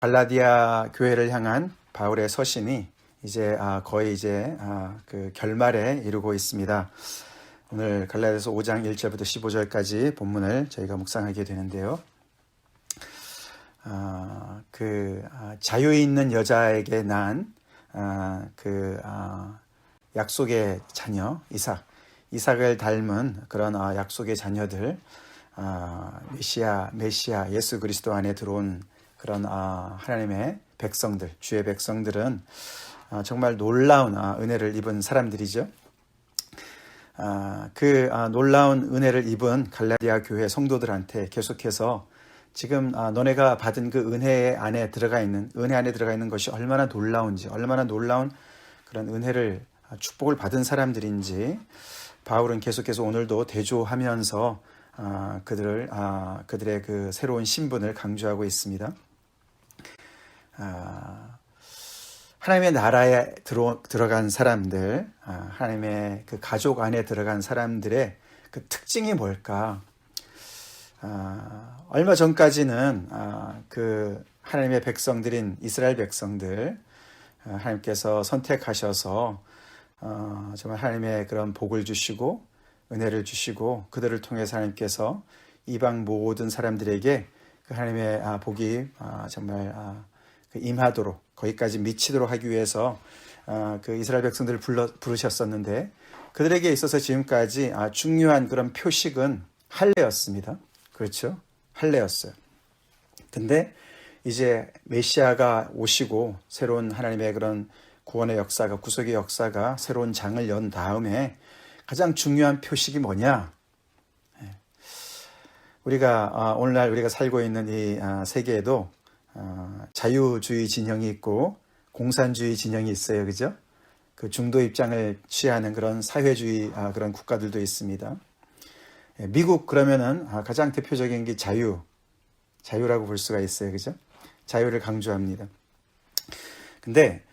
갈라디아 교회를 향한 바울의 서신이 이제 거의 이제 그 결말에 이르고 있습니다. 오늘 갈라디아서 5장 1절부터 15절까지 본문을 저희가 묵상하게 되는데요. 자유 있는 여자에게 난 약속의 자녀 이삭을 닮은 그런 약속의 자녀들, 메시아 예수 그리스도 안에 들어온 그런 하나님의 백성들, 주의 백성들은 정말 놀라운 은혜를 입은 사람들이죠. 놀라운 은혜를 입은 갈라디아 교회 성도들한테 계속해서 지금 너네가 받은 그 은혜 안에 들어가 있는 것이 얼마나 놀라운지, 얼마나 놀라운 그런 은혜를 축복을 받은 사람들인지 바울은 계속해서 오늘도 대조하면서 그들의 그 새로운 신분을 강조하고 있습니다. 하나님의 나라에 들어간 사람들, 하나님의 그 가족 안에 들어간 사람들의 그 특징이 뭘까? 얼마 전까지는 그 하나님의 백성들인 이스라엘 백성들, 하나님께서 선택하셔서 정말 하나님의 그런 복을 주시고 은혜를 주시고 그들을 통해서 하나님께서 이방 모든 사람들에게 그 하나님의 복이 정말 임하도록, 거기까지 미치도록 하기 위해서 그 이스라엘 백성들을 부르셨었는데, 그들에게 있어서 지금까지 중요한 그런 표식은 할례였습니다. 그렇죠? 할례였어요. 근데 이제 메시아가 오시고 새로운 하나님의 그런 구원의 역사가, 구속의 역사가 새로운 장을 연 다음에 가장 중요한 표식이 뭐냐? 오늘날 우리가 살고 있는 이 세계에도 자유주의 진영이 있고 공산주의 진영이 있어요. 그죠? 그 중도 입장을 취하는 그런 사회주의 그런 국가들도 있습니다. 미국 그러면은 가장 대표적인 게 자유라고 볼 수가 있어요. 그죠? 자유를 강조합니다. 근데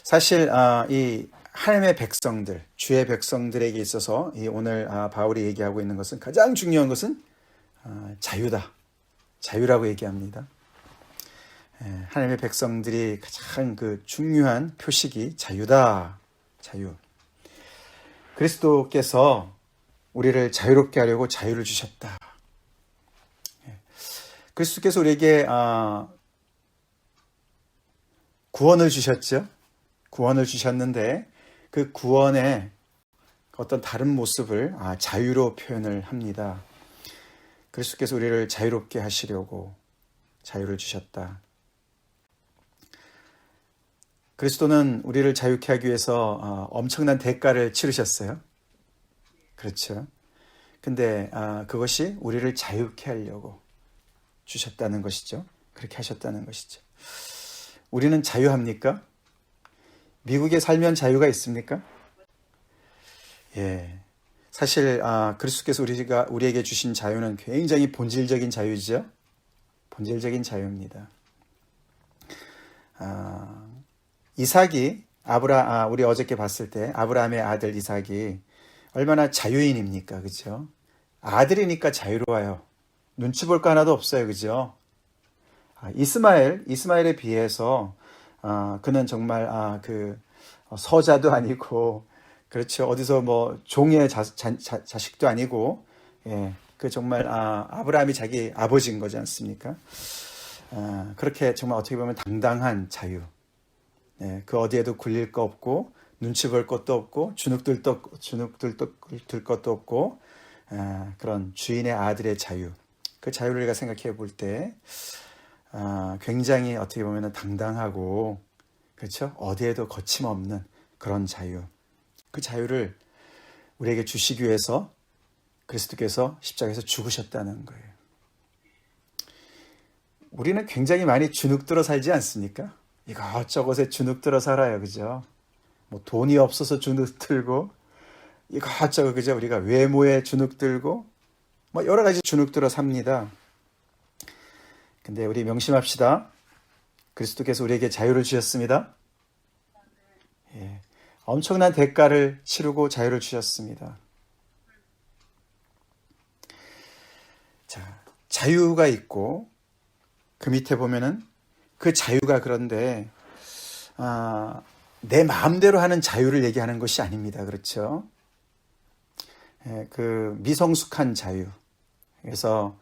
사실 이 하나님의 백성들, 주의 백성들에게 있어서 이 오늘 바울이 얘기하고 있는 것은, 가장 중요한 것은 자유다. 자유라고 얘기합니다. 하나님의 백성들이 가장 그 중요한 표식이 자유다. 자유. 그리스도께서 우리를 자유롭게 하려고 자유를 주셨다. 그리스도께서 우리에게 구원을 주셨죠. 구원을 주셨는데 그 구원의 어떤 다른 모습을 자유로 표현을 합니다. 그리스도께서 우리를 자유롭게 하시려고 자유를 주셨다. 그리스도는 우리를 자유케 하기 위해서 엄청난 대가를 치르셨어요. 그렇죠. 근데 그것이 우리를 자유케 하려고 주셨다는 것이죠. 그렇게 하셨다는 것이죠. 우리는 자유합니까? 미국에 살면 자유가 있습니까? 예. 사실 그리스도께서 우리에게 주신 자유는 굉장히 본질적인 자유죠. 본질적인 자유입니다. 이삭이 우리 어저께 봤을 때 아브라함의 아들 이삭이 얼마나 자유인입니까? 그죠? 아들이니까 자유로워요. 눈치 볼 거 하나도 없어요. 그죠? 이스마엘에 비해서 그는 정말 서자도 아니고, 그렇죠. 어디서 뭐 종의 자식도 아니고, 그 정말 아브라함이 자기 아버지인 거지 않습니까? 그렇게 정말 어떻게 보면 당당한 자유. 그 어디에도 굴릴 거 없고, 눈치 볼 것도 없고, 주눅들 것도 없고, 그런 주인의 아들의 자유. 그 자유를 우리가 생각해 볼 때 굉장히 어떻게 보면 당당하고, 그렇죠? 어디에도 거침없는 그런 자유. 그 자유를 우리에게 주시기 위해서 그리스도께서 십자가에서 죽으셨다는 거예요. 우리는 굉장히 많이 주눅들어 살지 않습니까? 이것저것에 주눅들어 살아요. 그죠? 뭐 돈이 없어서 주눅들고, 이것저것, 그죠? 우리가 외모에 주눅들고, 뭐 여러 가지 주눅들어 삽니다. 근데 우리 명심합시다. 그리스도께서 우리에게 자유를 주셨습니다. 엄청난 대가를 치르고 자유를 주셨습니다. 자, 자유가 있고 그 밑에 보면은 그 자유가 그런데 내 마음대로 하는 자유를 얘기하는 것이 아닙니다. 그렇죠? 그 미성숙한 자유. 그래서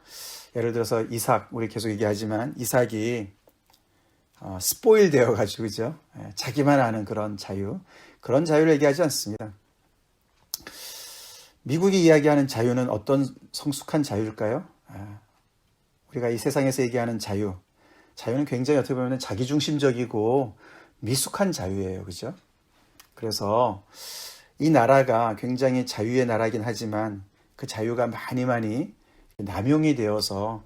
예를 들어서 이삭, 우리 계속 얘기하지만 이삭이 스포일 되어가지고, 그죠? 자기만 아는 그런 자유. 그런 자유를 얘기하지 않습니다. 미국이 이야기하는 자유는 어떤 성숙한 자유일까요? 우리가 이 세상에서 얘기하는 자유는 굉장히 어떻게 보면 자기중심적이고 미숙한 자유예요. 그죠? 그래서 이 나라가 굉장히 자유의 나라긴 하지만 그 자유가 많이 남용이 되어서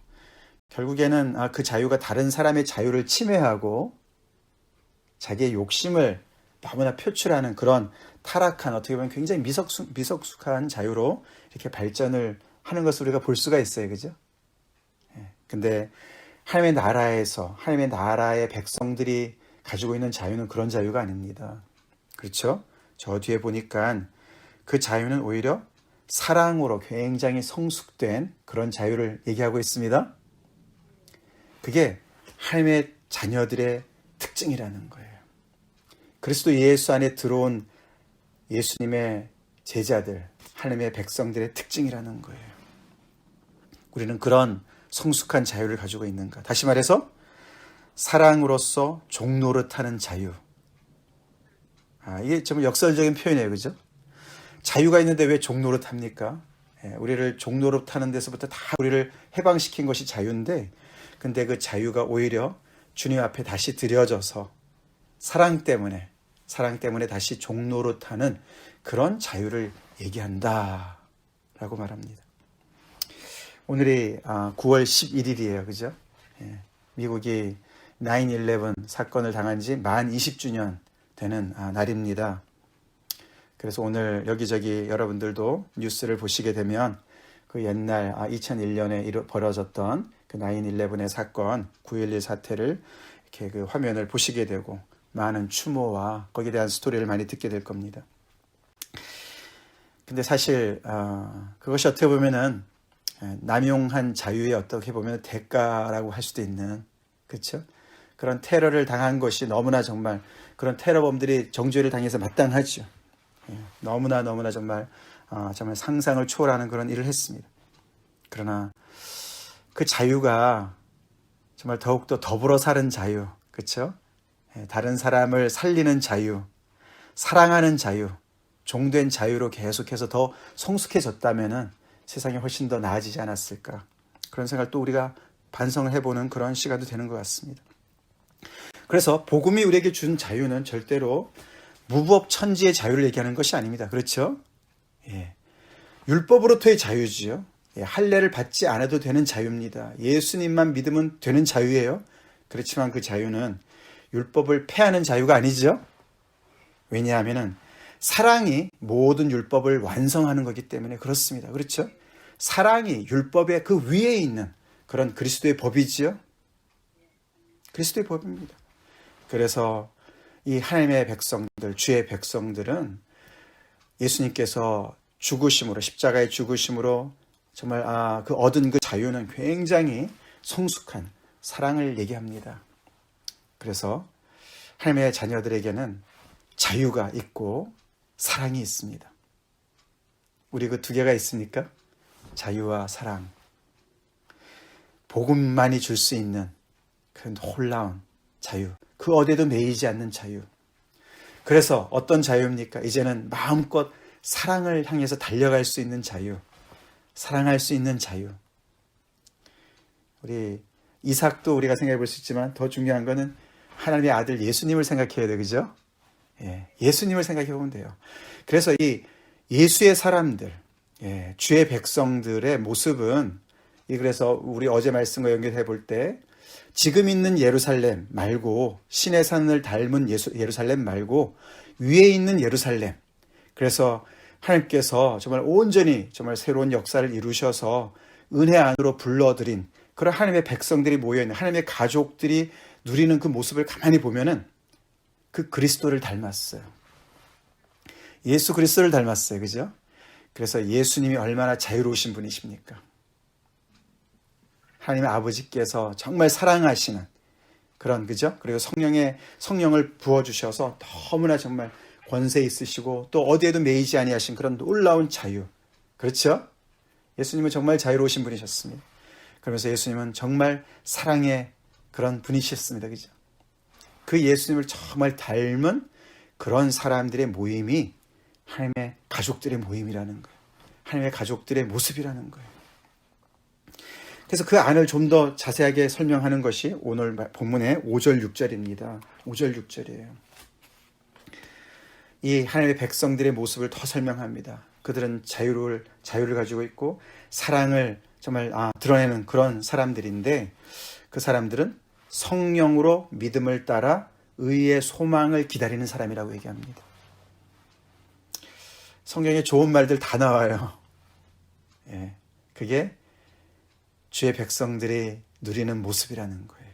결국에는 그 자유가 다른 사람의 자유를 침해하고 자기의 욕심을 너무나 표출하는 그런 타락한, 어떻게 보면 굉장히 미성숙한 자유로 이렇게 발전을 하는 것을 우리가 볼 수가 있어요. 그죠? 근데 하나님의 나라에서 하나님의 나라의 백성들이 가지고 있는 자유는 그런 자유가 아닙니다. 그렇죠? 저 뒤에 보니까 그 자유는 오히려 사랑으로 굉장히 성숙된 그런 자유를 얘기하고 있습니다. 그게 하나님의 자녀들의 특징이라는 거예요. 그리스도 예수 안에 들어온 예수님의 제자들, 하나님의 백성들의 특징이라는 거예요. 우리는 그런 성숙한 자유를 가지고 있는가? 다시 말해서 사랑으로서 종노릇하는 자유. 이게 정말 역설적인 표현이에요. 그죠? 자유가 있는데 왜 종노릇합니까? 우리를 종노릇하는 데서부터 다 우리를 해방시킨 것이 자유인데, 근데 그 자유가 오히려 주님 앞에 다시 드려져서 사랑 때문에 다시 종노릇하는 그런 자유를 얘기한다 라고 말합니다. 오늘이 9월 11일이에요. 그죠? 미국이 9/11 사건을 당한 지 만 20주년 되는 날입니다. 그래서 오늘 여기저기 여러분들도 뉴스를 보시게 되면 그 옛날 2001년에 벌어졌던 그 9/11의 사건, 9.11 사태를 이렇게 그 화면을 보시게 되고 많은 추모와 거기에 대한 스토리를 많이 듣게 될 겁니다. 근데 사실 그것이 어떻게 보면은 남용한 자유의 어떻게 보면 대가라고 할 수도 있는, 그렇죠? 그런 테러를 당한 것이 너무나 정말 그런 테러범들이 정죄를 당해서 마땅하죠. 너무나 정말 상상을 초월하는 그런 일을 했습니다. 그러나 그 자유가 정말 더욱더 더불어 사는 자유, 그렇죠? 다른 사람을 살리는 자유, 사랑하는 자유, 종된 자유로 계속해서 더 성숙해졌다면은 세상이 훨씬 더 나아지지 않았을까. 그런 생각을 또 우리가 반성을 해보는 그런 시간도 되는 것 같습니다. 그래서 복음이 우리에게 준 자유는 절대로 무법천지의 자유를 얘기하는 것이 아닙니다. 그렇죠? 율법으로부터의 자유지요. 할례를 받지 않아도 되는 자유입니다. 예수님만 믿으면 되는 자유예요. 그렇지만 그 자유는 율법을 폐하는 자유가 아니죠. 왜냐하면 사랑이 모든 율법을 완성하는 거기 때문에 그렇습니다. 그렇죠? 사랑이 율법의 그 위에 있는 그런 그리스도의 법이지요. 그리스도의 법입니다. 그래서 이 하나님의 백성들, 주의 백성들은 예수님께서 죽으심으로, 십자가의 죽으심으로 정말 그 얻은 그 자유는 굉장히 성숙한 사랑을 얘기합니다. 그래서 하나님의 자녀들에게는 자유가 있고 사랑이 있습니다. 우리 그 두 개가 있습니까? 자유와 사랑. 복음만이 줄 수 있는 그런 놀라운 자유. 그 어디에도 매이지 않는 자유. 그래서 어떤 자유입니까? 이제는 마음껏 사랑을 향해서 달려갈 수 있는 자유. 사랑할 수 있는 자유. 우리 이삭도 우리가 생각해 볼 수 있지만 더 중요한 거는 하나님의 아들 예수님을 생각해야 돼. 그죠? 예수님을 생각해 보면 돼요. 그래서 이 예수의 사람들, 주의 백성들의 모습은, 그래서 우리 어제 말씀과 연결해 볼 때 지금 있는 예루살렘 말고, 신의 산을 닮은 예루살렘 말고 위에 있는 예루살렘. 그래서 하나님께서 정말 온전히 정말 새로운 역사를 이루셔서 은혜 안으로 불러들인 그런 하나님의 백성들이 모여있는, 하나님의 가족들이 누리는 그 모습을 가만히 보면은 그 그리스도를 닮았어요. 예수 그리스도를 닮았어요. 그죠? 그래서 예수님이 얼마나 자유로우신 분이십니까? 하나님의 아버지께서 정말 사랑하시는, 그런, 그죠? 그리고 성령을 부어주셔서 너무나 정말 권세 있으시고 또 어디에도 매이지 아니하신 그런 놀라운 자유. 그렇죠? 예수님은 정말 자유로우신 분이셨습니다. 그러면서 예수님은 정말 사랑의 그런 분이셨습니다. 그죠? 그 예수님을 정말 닮은 그런 사람들의 모임이 하나님의 가족들의 모임이라는 거예요. 하나님의 가족들의 모습이라는 거예요. 그래서 그 안을 좀 더 자세하게 설명하는 것이 오늘 본문의 5절 6절입니다. 5절 6절이에요. 이 하나님의 백성들의 모습을 더 설명합니다. 그들은 자유를 가지고 있고 사랑을 정말 드러내는 그런 사람들인데, 그 사람들은 성령으로 믿음을 따라 의의 소망을 기다리는 사람이라고 얘기합니다. 성경에 좋은 말들 다 나와요. 예, 그게 주의 백성들이 누리는 모습이라는 거예요.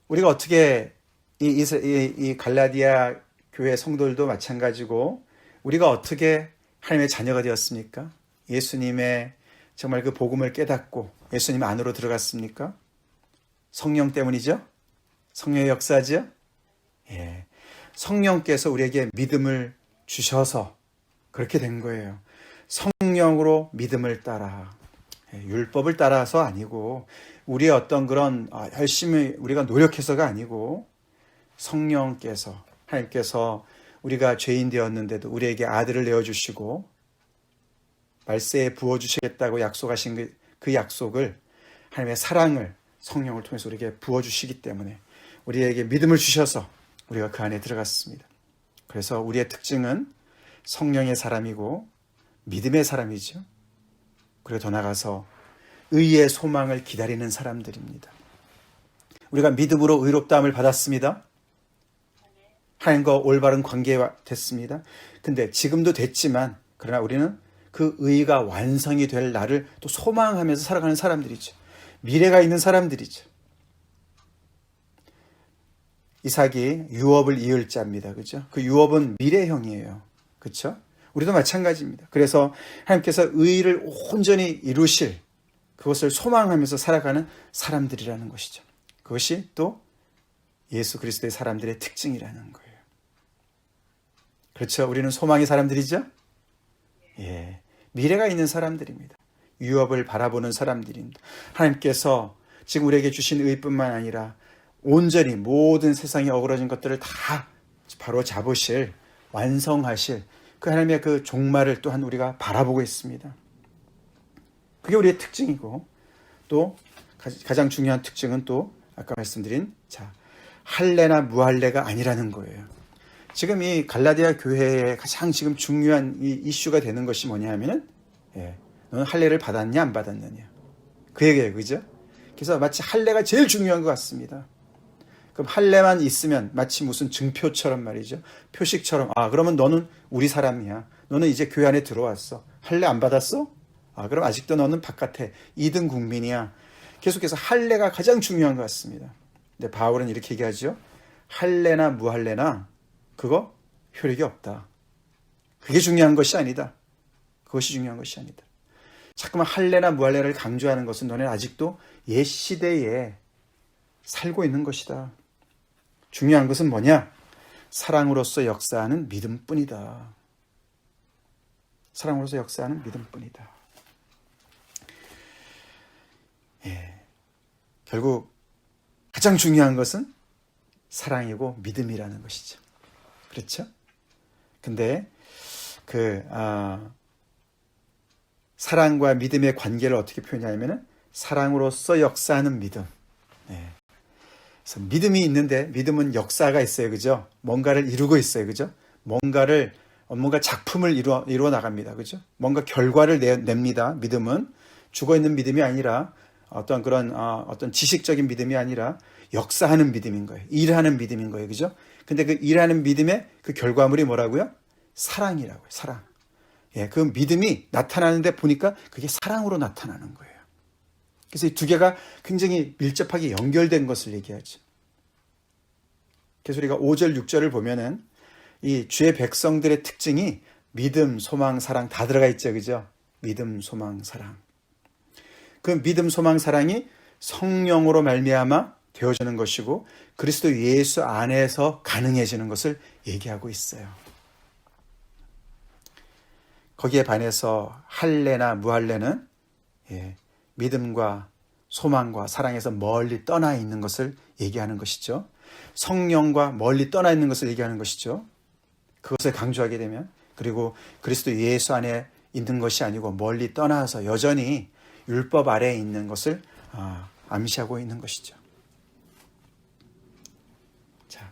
우리가 어떻게 이 갈라디아 교회 성도들도 마찬가지고 우리가 어떻게 하나님의 자녀가 되었습니까? 예수님의 정말 그 복음을 깨닫고 예수님 안으로 들어갔습니까? 성령 때문이죠? 성령의 역사죠? 예. 성령께서 우리에게 믿음을 주셔서 그렇게 된 거예요. 성령으로 믿음을 따라, 율법을 따라서 아니고 우리의 어떤 그런 열심히 우리가 노력해서가 아니고 성령께서, 하나님께서 우리가 죄인 되었는데도 우리에게 아들을 내어주시고 말세에 부어주시겠다고 약속하신 그 약속을, 하나님의 사랑을 성령을 통해서 우리에게 부어주시기 때문에 우리에게 믿음을 주셔서 우리가 그 안에 들어갔습니다. 그래서 우리의 특징은 성령의 사람이고 믿음의 사람이죠. 그리고 더 나아가서 의의 소망을 기다리는 사람들입니다. 우리가 믿음으로 의롭다함을 받았습니다. 하나님과 올바른 관계가 됐습니다. 근데 지금도 됐지만 그러나 우리는 그 의가 완성이 될 날을 또 소망하면서 살아가는 사람들이죠. 미래가 있는 사람들이죠. 이삭이 유업을 이을 자입니다. 그죠? 그 유업은 미래형이에요. 그렇죠? 우리도 마찬가지입니다. 그래서 하나님께서 의를 온전히 이루실 그것을 소망하면서 살아가는 사람들이라는 것이죠. 그것이 또 예수 그리스도의 사람들의 특징이라는 거예요. 그렇죠? 우리는 소망의 사람들이죠? 예, 미래가 있는 사람들입니다. 유업을 바라보는 사람들입니다. 하나님께서 지금 우리에게 주신 의뿐만 아니라 온전히 모든 세상에 어그러진 것들을 다 바로 잡으실, 완성하실 그 하나님의 그 종말을 또한 우리가 바라보고 있습니다. 그게 우리의 특징이고, 또 가장 중요한 특징은 또 아까 말씀드린 할례나 무할례가 아니라는 거예요. 지금 이 갈라디아 교회에 가장 지금 중요한 이 이슈가 되는 것이 뭐냐 하면은, 너는 할례를 받았냐 안 받았느냐, 그 얘기예요. 그죠? 그래서 마치 할례가 제일 중요한 것 같습니다. 그럼 할례만 있으면 마치 무슨 증표처럼 말이죠. 표식처럼, 그러면 너는 우리 사람이야. 너는 이제 교회 안에 들어왔어. 할례 안 받았어? 그럼 아직도 너는 바깥에 2등 국민이야. 계속해서 할례가 가장 중요한 것 같습니다. 근데 바울은 이렇게 얘기하죠. 할례나 무할례나 그거 효력이 없다. 그게 중요한 것이 아니다. 그것이 중요한 것이 아니다. 자꾸만 할례나 무할례를 강조하는 것은 너네 아직도 옛 시대에 살고 있는 것이다. 중요한 것은 뭐냐? 사랑으로서 역사하는 믿음뿐이다. 사랑으로서 역사하는 믿음뿐이다. 결국 가장 중요한 것은 사랑이고 믿음이라는 것이죠. 그렇죠? 근데 사랑과 믿음의 관계를 어떻게 표현하냐면은 사랑으로서 역사하는 믿음. 그래서 믿음이 있는데, 믿음은 역사가 있어요. 그죠? 뭔가를 이루고 있어요. 그죠? 뭔가 작품을 이루어 나갑니다. 그죠? 뭔가 결과를 냅니다. 믿음은 죽어 있는 믿음이 아니라 어떤 그런 어떤 지식적인 믿음이 아니라 역사하는 믿음인 거예요. 일하는 믿음인 거예요. 그죠? 근데 그 일하는 믿음의 그 결과물이 뭐라고요? 사랑이라고요. 사랑. 그 믿음이 나타나는데 보니까 그게 사랑으로 나타나는 거예요. 그래서 이 두 개가 굉장히 밀접하게 연결된 것을 얘기하죠. 그래서 우리가 5절, 6절을 보면은 이 주의 백성들의 특징이 믿음, 소망, 사랑 다 들어가 있죠. 그죠? 믿음, 소망, 사랑. 그 믿음, 소망, 사랑이 성령으로 말미암아 되어지는 것이고 그리스도 예수 안에서 가능해지는 것을 얘기하고 있어요. 거기에 반해서 할례나 무할례는 믿음과 소망과 사랑에서 멀리 떠나 있는 것을 얘기하는 것이죠. 성령과 멀리 떠나 있는 것을 얘기하는 것이죠. 그것을 강조하게 되면, 그리고 그리스도 예수 안에 있는 것이 아니고 멀리 떠나서 여전히 율법 아래에 있는 것을 암시하고 있는 것이죠. 자,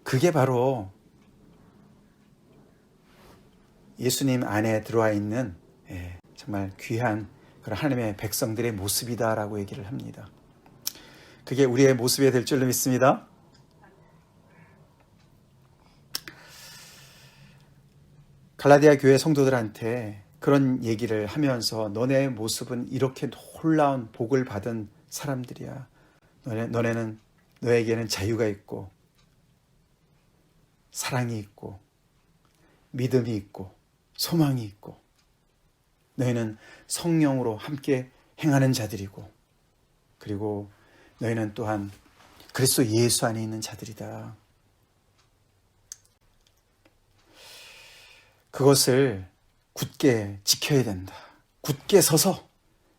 그게 바로 예수님 안에 들어와 있는 정말 귀한 그런 하나님의 백성들의 모습이다라고 얘기를 합니다. 그게 우리의 모습이 될 줄로 믿습니다. 갈라디아 교회 성도들한테 그런 얘기를 하면서 너네 모습은 이렇게 놀라운 복을 받은 사람들이야. 너에게는 자유가 있고 사랑이 있고 믿음이 있고 소망이 있고 너희는 성령으로 함께 행하는 자들이고 그리고 너희는 또한 그리스도 예수 안에 있는 자들이다. 그것을 굳게 지켜야 된다. 굳게 서서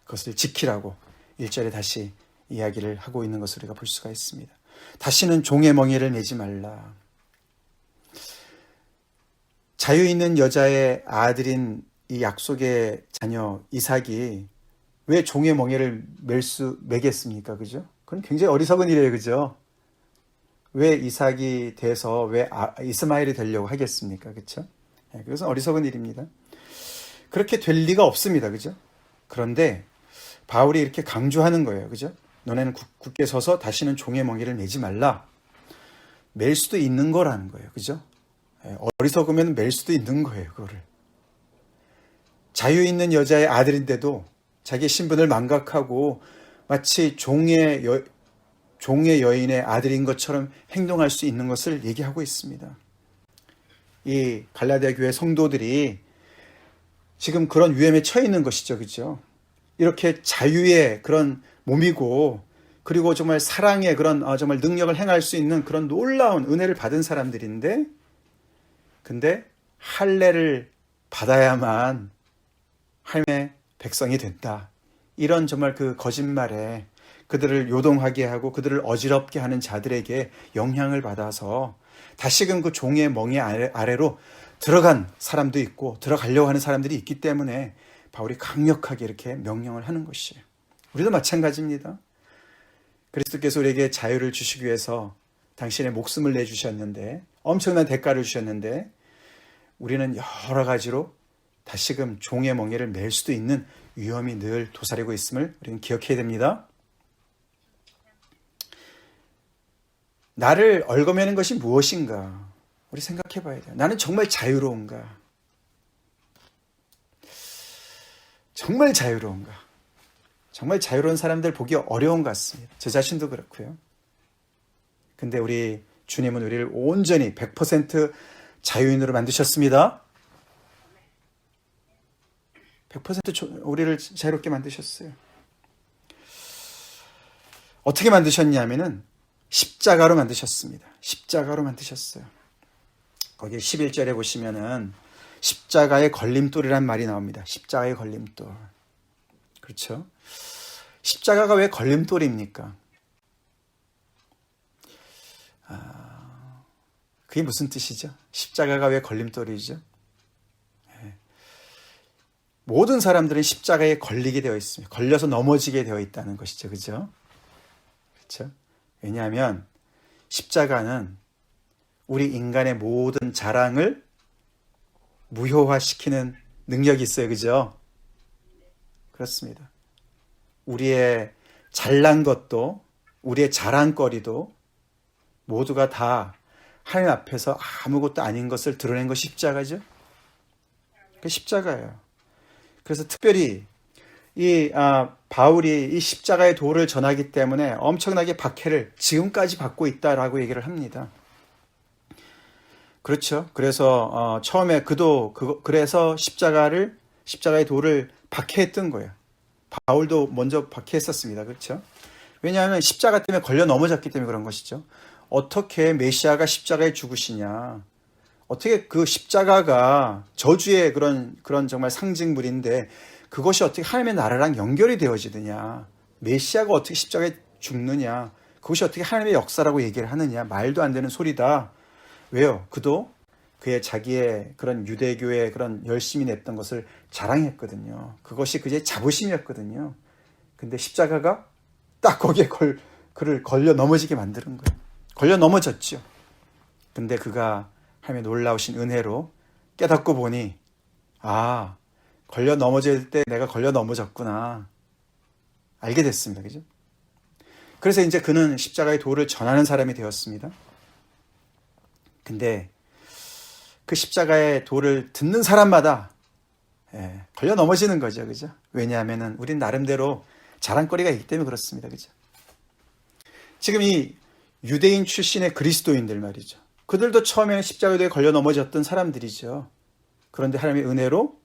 그것을 지키라고 1절에 다시 이야기를 하고 있는 것을 우리가 볼 수가 있습니다. 다시는 종의 멍에를 매지 말라. 자유 있는 여자의 아들인 이 약속의 자녀 이삭이 왜 종의 멍에를 매겠습니까? 그죠? 그건 굉장히 어리석은 일이에요. 그죠? 왜 이삭이 돼서 왜 이스마엘이 되려고 하겠습니까? 그렇죠? 그것은 어리석은 일입니다. 그렇게 될 리가 없습니다. 그죠? 그런데 바울이 이렇게 강조하는 거예요. 그죠? 너네는 굳게 서서 다시는 종의 멍에를 매지 말라. 맬 수도 있는 거라는 거예요. 그죠? 어리석으면 맬 수도 있는 거예요. 그거를. 자유 있는 여자의 아들인데도 자기 신분을 망각하고 마치 종의 여인의 아들인 것처럼 행동할 수 있는 것을 얘기하고 있습니다. 이 갈라디아 교회 성도들이 지금 그런 위험에 처해 있는 것이죠. 그렇죠? 이렇게 자유의 그런 몸이고 그리고 정말 사랑의 그런 정말 능력을 행할 수 있는 그런 놀라운 은혜를 받은 사람들인데 근데 할례를 받아야만 하나님의 백성이 된다. 이런 정말 그 거짓말에 그들을 요동하게 하고 그들을 어지럽게 하는 자들에게 영향을 받아서 다시금 그 종의 멍에 아래로 들어간 사람도 있고 들어가려고 하는 사람들이 있기 때문에 바울이 강력하게 이렇게 명령을 하는 것이에요. 우리도 마찬가지입니다. 그리스도께서 우리에게 자유를 주시기 위해서 당신의 목숨을 내주셨는데 엄청난 대가를 주셨는데 우리는 여러 가지로 다시금 종의 멍에를 맬 수도 있는 위험이 늘 도사리고 있음을 우리는 기억해야 됩니다. 나를 얽어매는 것이 무엇인가? 우리 생각해 봐야 돼요. 나는 정말 자유로운가? 정말 자유로운가? 정말 자유로운 사람들 보기 어려운 것 같습니다. 저 자신도 그렇고요. 근데 우리 주님은 우리를 온전히 100% 자유인으로 만드셨습니다. 100% 우리를 자유롭게 만드셨어요. 어떻게 만드셨냐면은 십자가로 만드셨습니다. 십자가로 만드셨어요. 거기 11절에 보시면은 십자가의 걸림돌이란 말이 나옵니다. 십자가의 걸림돌. 그렇죠? 십자가가 왜 걸림돌입니까? 그게 무슨 뜻이죠? 십자가가 왜 걸림돌이죠? 모든 사람들은 십자가에 걸리게 되어 있습니다. 걸려서 넘어지게 되어 있다는 것이죠. 그죠? 그렇죠? 왜냐하면 십자가는 우리 인간의 모든 자랑을 무효화시키는 능력이 있어요. 그죠? 그렇습니다. 우리의 잘난 것도 우리의 자랑거리도 모두가 다 하나님 앞에서 아무것도 아닌 것을 드러낸 것이 십자가죠. 그 십자가예요. 그래서 특별히 바울이 이 십자가의 도를 전하기 때문에 엄청나게 박해를 지금까지 받고 있다라고 얘기를 합니다. 그렇죠. 그래서 처음에 그래서 십자가의 도를 박해했던 거예요. 바울도 먼저 박해했었습니다. 그렇죠? 왜냐하면 십자가 때문에 걸려 넘어졌기 때문에 그런 것이죠. 어떻게 메시아가 십자가에 죽으시냐? 어떻게 그 십자가가 저주의 그런 정말 상징물인데 그것이 어떻게 하나님의 나라랑 연결이 되어지느냐? 메시아가 어떻게 십자가에 죽느냐? 그것이 어떻게 하나님의 역사라고 얘기를 하느냐? 말도 안 되는 소리다. 왜요? 그도 그의 자기의 그런 유대교의 그런 열심히 냈던 것을 자랑했거든요. 그것이 그의 자부심이었거든요. 근데 십자가가 딱 거기에 그를 걸려 넘어지게 만드는 거예요. 걸려 넘어졌죠. 근데 그가 하나님의 놀라우신 은혜로 깨닫고 보니 걸려 넘어질 때 내가 걸려 넘어졌구나. 알게 됐습니다. 그죠? 그래서 이제 그는 십자가의 도를 전하는 사람이 되었습니다. 근데 그 십자가의 도를 듣는 사람마다 걸려 넘어지는 거죠. 그죠? 왜냐하면은 우린 나름대로 자랑거리가 있기 때문에 그렇습니다. 그죠? 지금 이 유대인 출신의 그리스도인들 말이죠. 그들도 처음에는 십자가에 대해 걸려 넘어졌던 사람들이죠. 그런데 하나님의 은혜로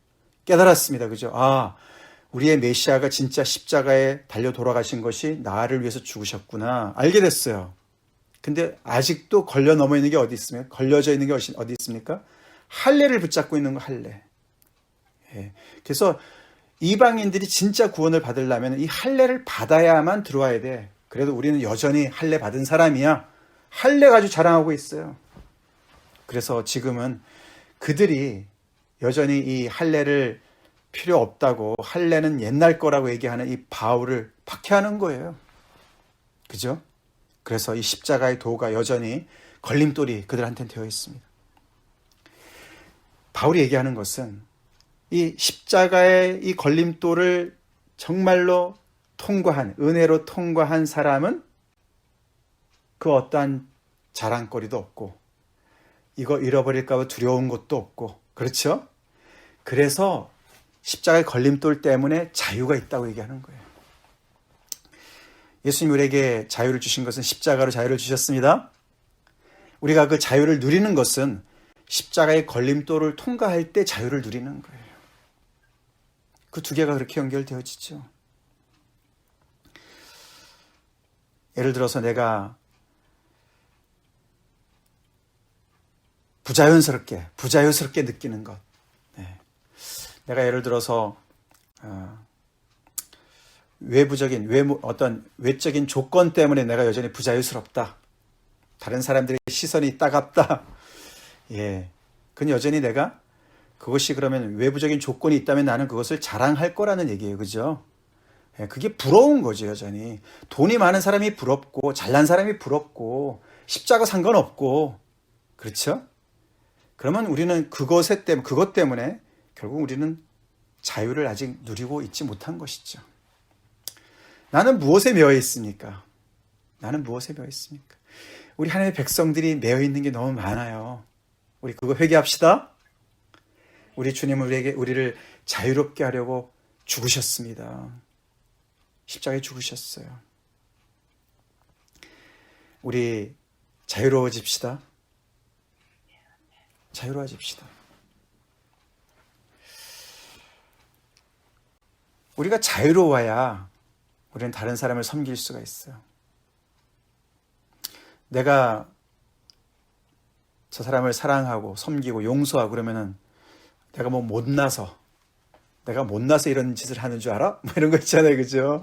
깨달았습니다. 그죠? 우리의 메시아가 진짜 십자가에 달려 돌아가신 것이 나를 위해서 죽으셨구나. 알게 됐어요. 근데 아직도 걸려 넘어 있는 게 어디 있습니까? 걸려져 있는 게 어디 있습니까? 할례를 붙잡고 있는 거, 할례. 그래서 이방인들이 진짜 구원을 받으려면 이 할례를 받아야만 들어와야 돼. 그래도 우리는 여전히 할례 받은 사람이야. 할례 가지고 자랑하고 있어요. 그래서 지금은 그들이 여전히 이 할례를 필요 없다고, 할례는 옛날 거라고 얘기하는 이 바울을 박해하는 거예요. 그죠? 그래서 이 십자가의 도가 여전히 걸림돌이 그들한테는 되어 있습니다. 바울이 얘기하는 것은 이 십자가의 이 걸림돌을 정말로 은혜로 통과한 사람은 그 어떠한 자랑거리도 없고 이거 잃어버릴까 봐 두려운 것도 없고, 그렇죠? 그래서 십자가의 걸림돌 때문에 자유가 있다고 얘기하는 거예요. 예수님 우리에게 자유를 주신 것은 십자가로 자유를 주셨습니다. 우리가 그 자유를 누리는 것은 십자가의 걸림돌을 통과할 때 자유를 누리는 거예요. 그 두 개가 그렇게 연결되어지죠. 예를 들어서 내가 부자유스럽게 느끼는 것. 내가 예를 들어서 어떤 외적인 조건 때문에 내가 여전히 부자유스럽다. 다른 사람들의 시선이 따갑다. 그건 여전히 내가 그것이 그러면 외부적인 조건이 있다면 나는 그것을 자랑할 거라는 얘기예요. 그죠? 그게 부러운 거죠, 여전히. 돈이 많은 사람이 부럽고, 잘난 사람이 부럽고, 십자가 상관없고, 그렇죠? 그러면 우리는 그것 때문에 결국 우리는 자유를 아직 누리고 있지 못한 것이죠. 나는 무엇에 매여 있습니까? 우리 하나님의 백성들이 매여 있는 게 너무 많아요. 우리 그거 회개합시다. 우리 주님은 우리를 자유롭게 하려고 죽으셨습니다. 십자가에 죽으셨어요. 우리 자유로워집시다. 우리가 자유로워야 우리는 다른 사람을 섬길 수가 있어요. 내가 저 사람을 사랑하고 섬기고 용서하고 그러면은 내가 못나서 이런 짓을 하는 줄 알아? 이런 거 있잖아요. 그죠?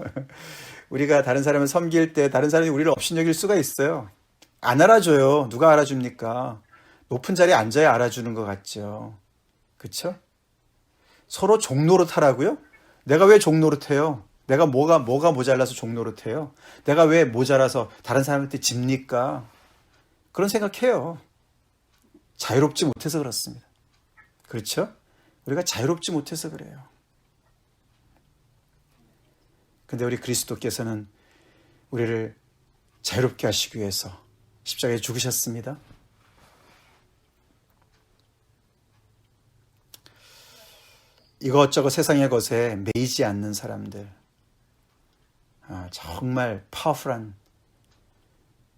우리가 다른 사람을 섬길 때 다른 사람이 우리를 업신여길 수가 있어요. 안 알아줘요. 누가 알아줍니까? 높은 자리에 앉아야 알아주는 것 같죠. 그렇죠? 서로 종노릇하라고요? 내가 왜 종노릇해요? 내가 뭐가 모자라서 종노릇해요? 내가 왜 모자라서 다른 사람한테 집니까? 그런 생각해요. 자유롭지 못해서 그렇습니다. 그렇죠? 우리가 자유롭지 못해서 그래요. 근데 우리 그리스도께서는 우리를 자유롭게 하시기 위해서 십자가에 죽으셨습니다. 이것저것 세상의 것에 매이지 않는 사람들, 정말 파워풀한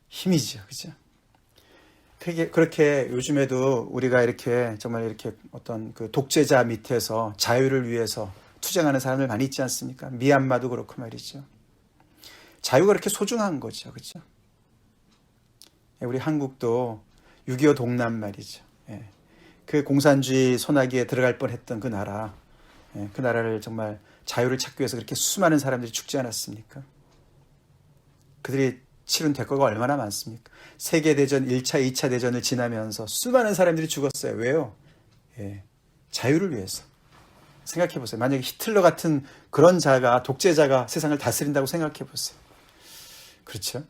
힘이죠. 그죠? 그렇게 요즘에도 우리가 정말 어떤 그 독재자 밑에서 자유를 위해서 투쟁하는 사람들 많이 있지 않습니까? 미얀마도 그렇고 말이죠. 자유가 그렇게 소중한 거죠. 그렇죠? 우리 한국도 6.25 동란 말이죠. 예. 그 공산주의 소나기에 들어갈 뻔했던 그 나라, 예. 그 나라를 정말 자유를 찾기 위해서 그렇게 수많은 사람들이 죽지 않았습니까? 그들이 치른 대가가 얼마나 많습니까? 세계대전 1차, 2차 대전을 지나면서 수많은 사람들이 죽었어요. 왜요? 예. 자유를 위해서. 생각해 보세요. 만약에 히틀러 같은 그런 자가, 독재자가 세상을 다스린다고 생각해 보세요. 그렇죠?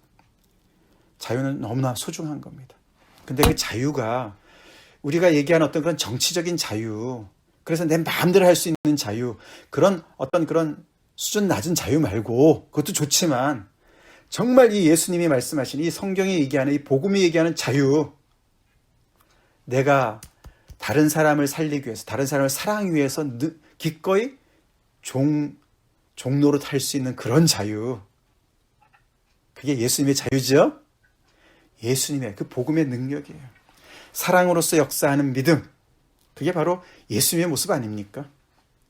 자유는 너무나 소중한 겁니다. 근데 그 자유가 우리가 얘기하는 어떤 그런 정치적인 자유, 그래서 내 마음대로 할 수 있는 자유, 그런 어떤 그런 수준 낮은 자유 말고, 그것도 좋지만 정말 이 예수님이 말씀하신 이 성경이 얘기하는 이 복음이 얘기하는 자유, 내가 다른 사람을 살리기 위해서, 다른 사람을 사랑하기 위해서 기꺼이 종노릇 할 수 있는 그런 자유, 그게 예수님의 자유죠. 예수님의 그 복음의 능력이에요. 사랑으로서 역사하는 믿음, 그게 바로 예수님의 모습 아닙니까?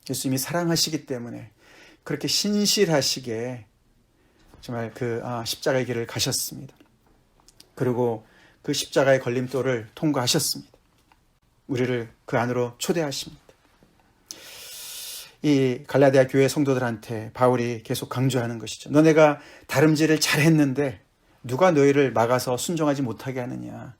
예수님이 사랑하시기 때문에 그렇게 신실하시게 정말 그 십자가의 길을 가셨습니다. 그리고 그 십자가의 걸림돌을 통과하셨습니다. 우리를 그 안으로 초대하십니다. 이 갈라디아 교회 성도들한테 바울이 계속 강조하는 것이죠. 너네가 다름질을 잘했는데 누가 너희를 막아서 순종하지 못하게 하느냐.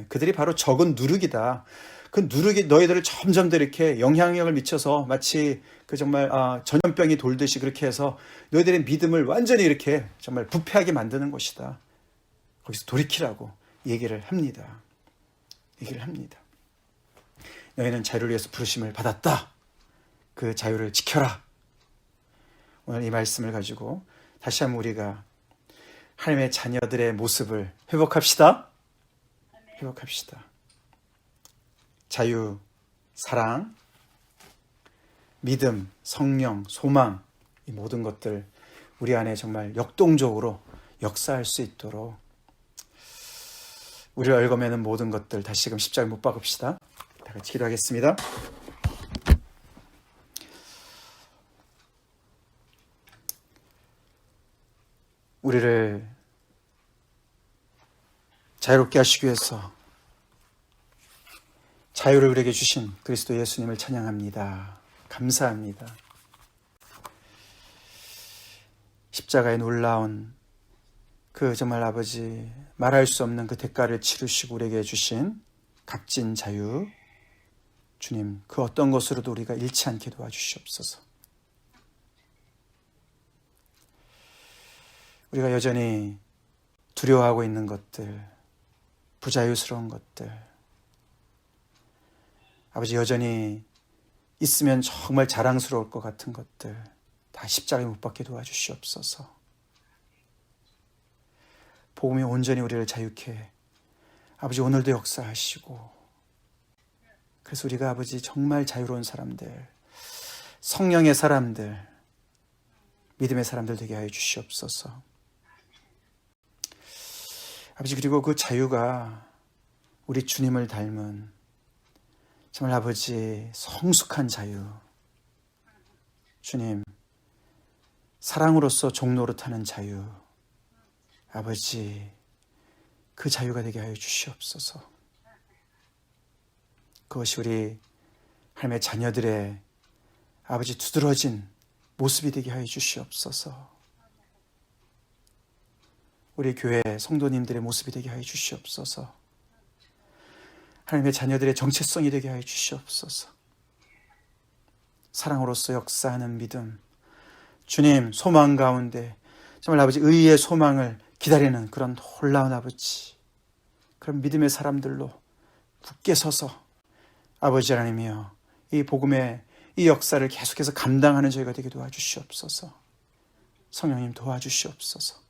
그들이 바로 적은 누룩이다. 그 누룩이 너희들을 점점 더 이렇게 영향력을 미쳐서 마치 그 정말 전염병이 돌듯이 그렇게 해서 너희들의 믿음을 완전히 이렇게 정말 부패하게 만드는 것이다. 거기서 돌이키라고 얘기를 합니다. 너희는 자유를 위해서 부르심을 받았다. 그 자유를 지켜라. 오늘 이 말씀을 가지고 다시 한번 우리가 하나님의 자녀들의 모습을 회복합시다. 자유, 사랑, 믿음, 성령, 소망, 이 모든 것들 우리 안에 정말 역동적으로 역사할 수 있도록 우리를 얽어매는 모든 것들 다시금 십자가에 못 박읍시다. 다 같이 기도하겠습니다. 우리를 자유롭게 하시기 위해서 자유를 우리에게 주신 그리스도 예수님을 찬양합니다. 감사합니다. 십자가의 놀라운 그 정말 아버지 말할 수 없는 그 대가를 치르시고 우리에게 주신 값진 자유, 주님 그 어떤 것으로도 우리가 잃지 않게 도와주시옵소서. 우리가 여전히 두려워하고 있는 것들, 부자유스러운 것들, 아버지 여전히 있으면 정말 자랑스러울 것 같은 것들 다 십자가에 못 박게 도와주시옵소서. 복음이 온전히 우리를 자유케 아버지 오늘도 역사하시고, 그래서 우리가 아버지 정말 자유로운 사람들, 성령의 사람들, 믿음의 사람들 되게 하여 주시옵소서. 아버지 그리고 그 자유가 우리 주님을 닮은 정말 아버지 성숙한 자유, 주님 사랑으로서 종노릇하는 자유, 아버지 그 자유가 되게 하여 주시옵소서. 그것이 우리 하나님의 자녀들의 아버지 두드러진 모습이 되게 하여 주시옵소서. 우리 교회 성도님들의 모습이 되게 하여 주시옵소서. 하나님의 자녀들의 정체성이 되게 하여 주시옵소서. 사랑으로서 역사하는 믿음, 주님 소망 가운데 정말 아버지 의의 소망을 기다리는 그런 놀라운 아버지, 그런 믿음의 사람들로 굳게 서서 아버지 하나님이여 이 복음의 이 역사를 계속해서 감당하는 저희가 되게 도와주시옵소서. 성령님 도와주시옵소서.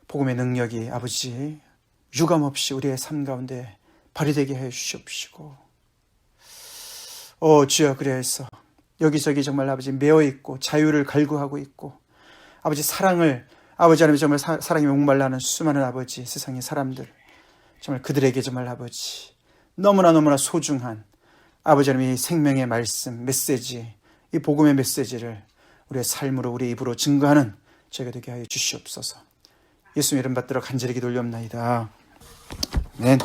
복음의 능력이 아버지 유감없이 우리의 삶 가운데 발휘되게 해 주시옵시고, 주여 그래서 여기저기 정말 아버지 매어있고 자유를 갈구하고 있고 아버지 사랑을 아버지 하나님 정말 사랑에 목말라하는 수많은 아버지 세상의 사람들, 정말 그들에게 정말 아버지 너무나 소중한 아버지 하나님 이 생명의 말씀, 메시지, 이 복음의 메시지를 우리의 삶으로 우리의 입으로 증거하는 저희가 되게 하여 주시옵소서. 예수님 이름 받들어 간절히 기도 올리옵나이다. 아멘.